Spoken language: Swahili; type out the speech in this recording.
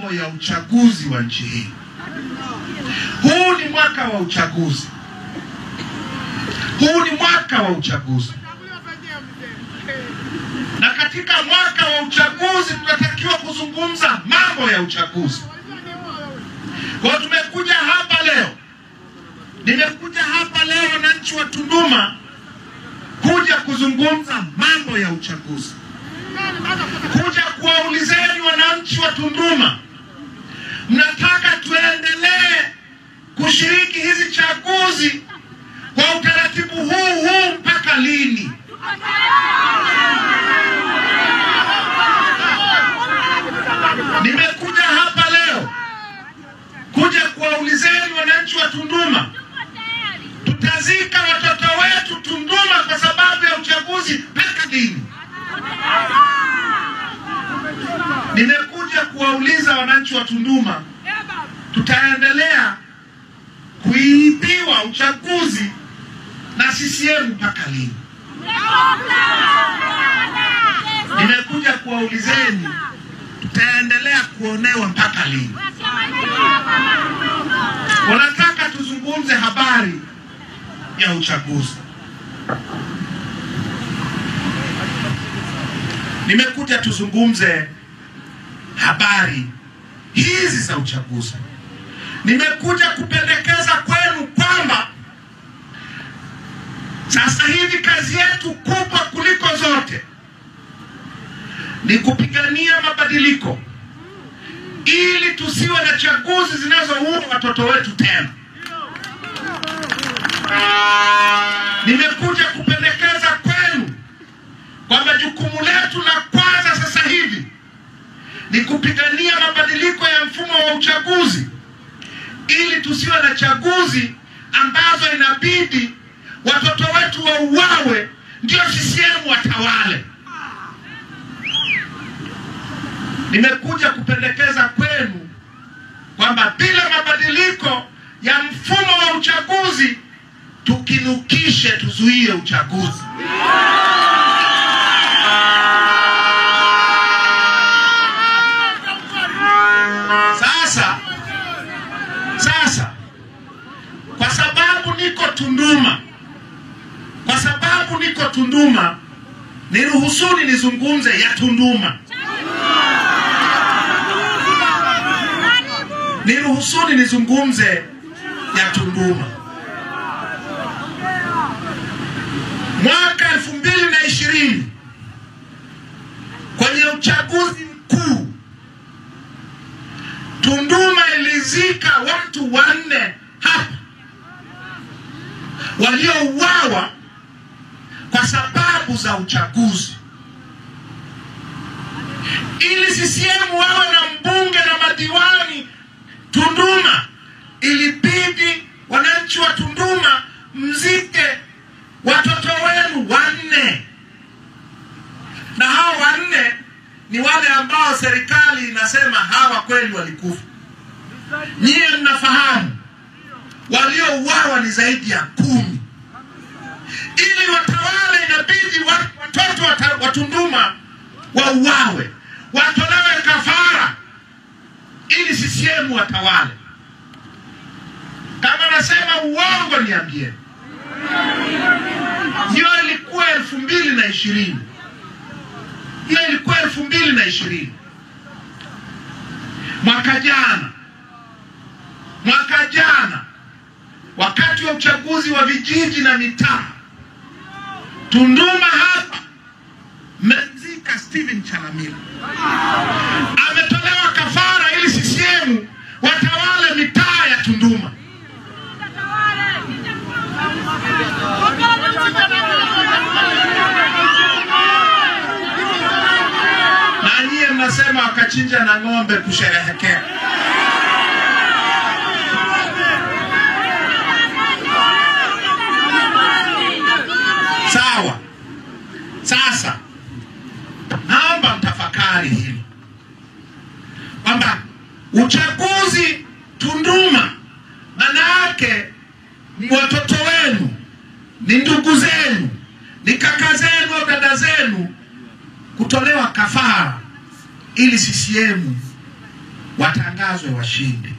mambo ya uchaguzi wa nchi hii. Huu ni mwaka wa uchaguzi. Huu ni mwaka wa uchaguzi. Na katika mwaka wa uchaguzi tunatakiwa kuzungumza mambo ya uchaguzi. Kwa tumekuja hapa leo. Nimekuja hapa leo wananchi wa Tunduma kuja kuzungumza mambo ya uchaguzi. Kuja kuwaulizeni wananchi wa Tunduma, mnataka tuendelee kushiriki hizi chaguzi kwa utaratibu huu mpaka lini? Nimekuja hapa leo kuja kuwaulizeni wananchi wa Tunduma, tutazika watoto wetu Tunduma kwa sababu ya uchaguzi mpaka lini? Nimekuja kuwauliza wananchi wa Tunduma, tutaendelea kuibiwa uchaguzi na CCM mpaka lini? Nimekuja kuwaulizeni, tutaendelea kuonewa mpaka lini? Wanataka tuzungumze habari ya uchaguzi. Nimekuja tuzungumze habari hizi za uchaguzi. Nimekuja kupendekeza kwenu kwamba sasa hivi kazi yetu kubwa kuliko zote ni kupigania mabadiliko ili tusiwe na chaguzi zinazoua watoto wetu tena. Nimekuja kupendekeza kwenu kwamba jukumu letu la kwanza sasa hivi ni kupigania mabadiliko ya mfumo wa uchaguzi ili tusiwe na chaguzi ambazo inabidi watoto wetu wauawe ndio CCM watawale. Nimekuja kupendekeza kwenu kwamba bila mabadiliko ya mfumo wa uchaguzi tukinukishe, tuzuie uchaguzi. Sasa kwa sababu niko Tunduma, niruhusuni nizungumze ya Tunduma. Niruhusuni nizungumze ya Tunduma. Mwaka 2020 kwenye uchaguzi mkuu, Tunduma ilizika watu 4 hapa waliouawa kwa sababu za uchaguzi. Ili CCM wawe na mbunge na madiwani Tunduma, ilibidi wananchi wa Tunduma mzike watoto wenu 4. Na hao 4 ni wale ambao serikali inasema hawa kweli walikufa. Nyie mnafahamu waliouawa ni zaidi ya 10. Ili watawale inabidi watoto wa Tunduma wauawe, watolewe kafara ili CCM watawale. Kama nasema uongo niambie. Hiyo ilikuwa 2020. Hiyo ilikuwa 2020. Mwaka jana wakati wa uchaguzi wa vijiji na mitaa, Tunduma hapa mzika Steven Chalamila ametolewa kafara ili CCM watawale mitaa ya Tunduma. Na nyie mnasema wakachinja na ng'ombe kusherehekea. Sawa. Sasa naomba mtafakari hili kwamba uchaguzi Tunduma maana yake ni watoto wenu, ni ndugu zenu, ni kaka zenu au dada zenu kutolewa kafara ili CCM watangazwe washindi.